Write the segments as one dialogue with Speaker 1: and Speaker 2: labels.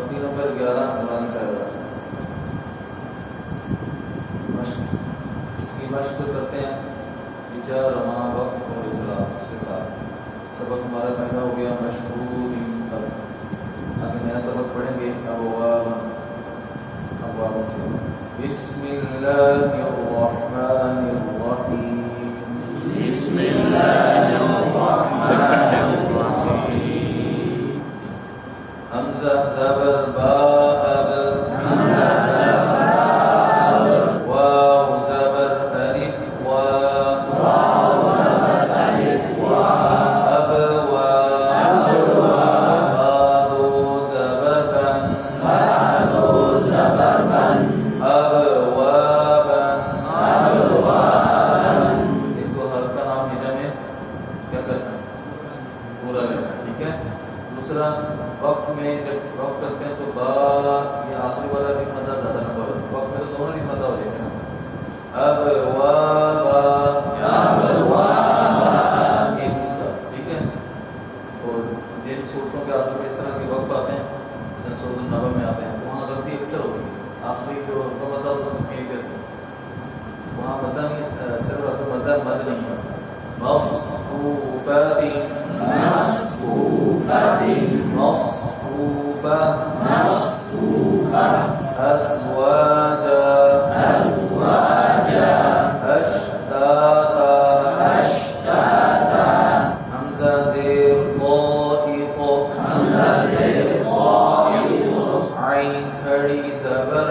Speaker 1: صفحہ نمبر 11 قرآن کا مشق، اس کی مشق کرتے ہیں اجا رما وقت اور اجرا، اس کے ساتھ سبق ہمارا پیدا ہو گیا مشہور آگے نیا سبق پڑھیں گے ابواب سے بسم اللہ الرحمن الرحیم
Speaker 2: بسم اللہ الرحمن الرحیم
Speaker 1: حمزہ زبر با اب واو زبر الف وا وقت میں جب وقت کرتے ہیں تو با یہ آخری والا بھی مدہ زیادہ لمبا ہوتا ہے، وقت میں تو دونوں بھی مدہ ہو جائے گا اب وا ٹھیک ہے. اور جن صورتوں کے آخر میں اس طرح کے وقف آتے ہیں جن صورت النبا میں آتے ہیں وہاں غلطی اکثر ہوتی ہے، آخری جو مدہ ہوتا ہے اس میں کہتے ہیں وہاں مدہ نہیں صرف مدہ مد نہیں ہے مصفوفات مصفوفة أزواجا أشتاتا حمزة زير طائط عين كري زبر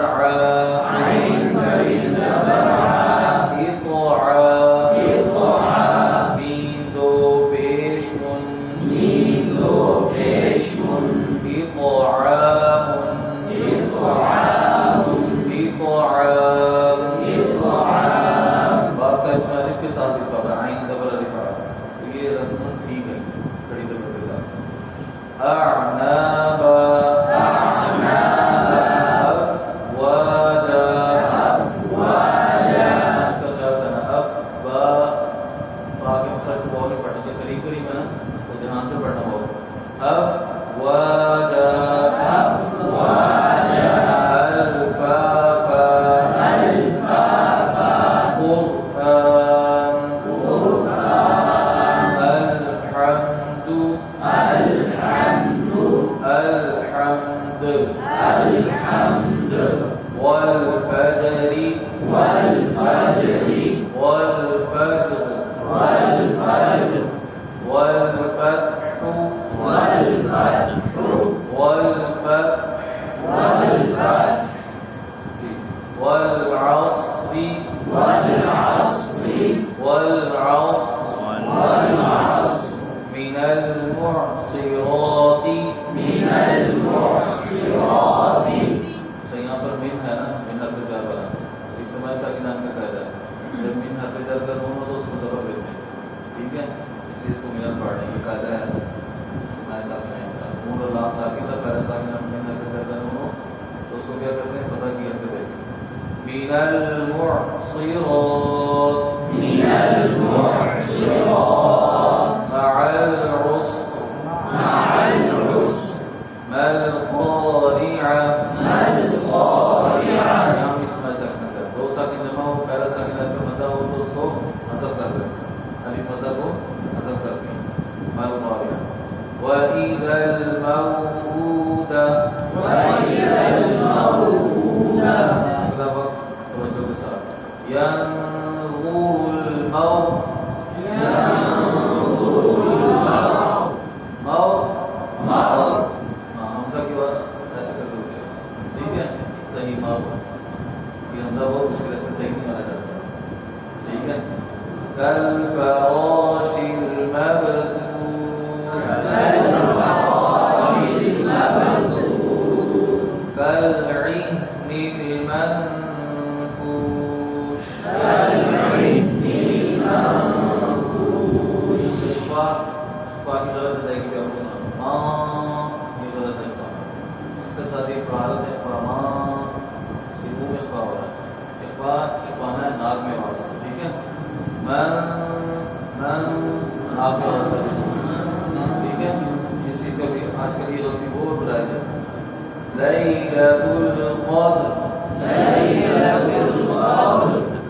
Speaker 1: ليلة القدر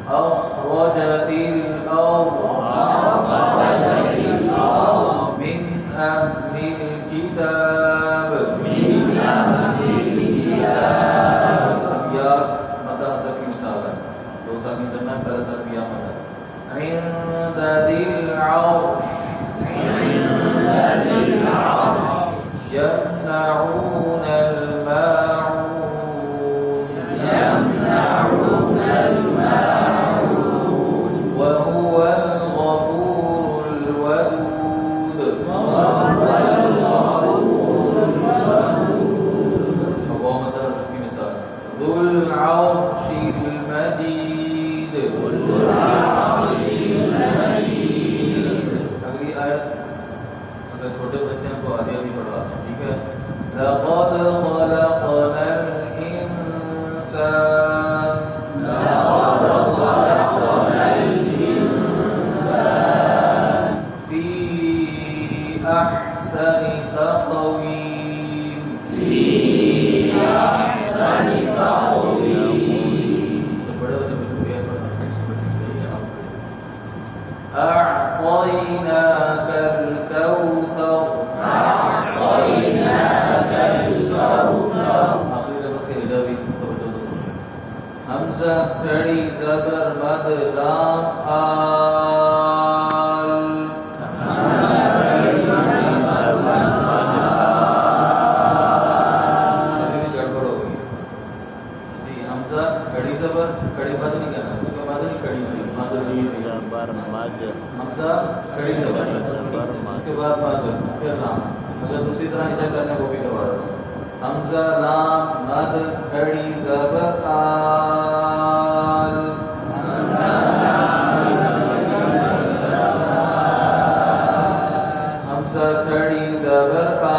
Speaker 1: أخرجت الأرض من أهل الكتاب یا مدہ حسب کی مثال ہے. دو ساکن کرنا ہے، پہلا ساکن یا مدہ. عند ذی العرش يمنعون الماعون وهو الغفور الودود. ذو العرش المجيد. اگلی آیت اگر چھوٹے بچے ہیں تو آدھی آدھی پڑھواتے ہیں، ٹھیک ہے. لقد خلقنا الإنسان في أحسن تقويم. أعطيناك الكوثر. آخری لفظ کے ہجا بھی توجہ سے سنیں. حمزہ کھڑی زبر مد لام آل. ابھی گڑبڑ ہو گئی جی. حمزہ کھڑی زبر، کھڑی مد نہیں کہنا کیونکہ مد نہیں کھڑی ہوئی، مد نہیں ہوئی. حمزہ کھڑی زبر، اس کے بعد مد، پھر لام. اگر دوسری طرح ہجا کرنے کو بھی دوبارہ دو. حمزہ لام مد کھڑی زبر آل. حمزہ کھڑی زبر آ.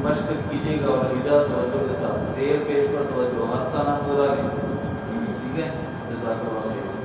Speaker 1: مشق کیجیے گا اور ہجا توجہ کے ساتھ زیر پیش پر توجہ، ہر کا نام پورا نہیں، ٹھیک ہے. جزاک اللہ خیر.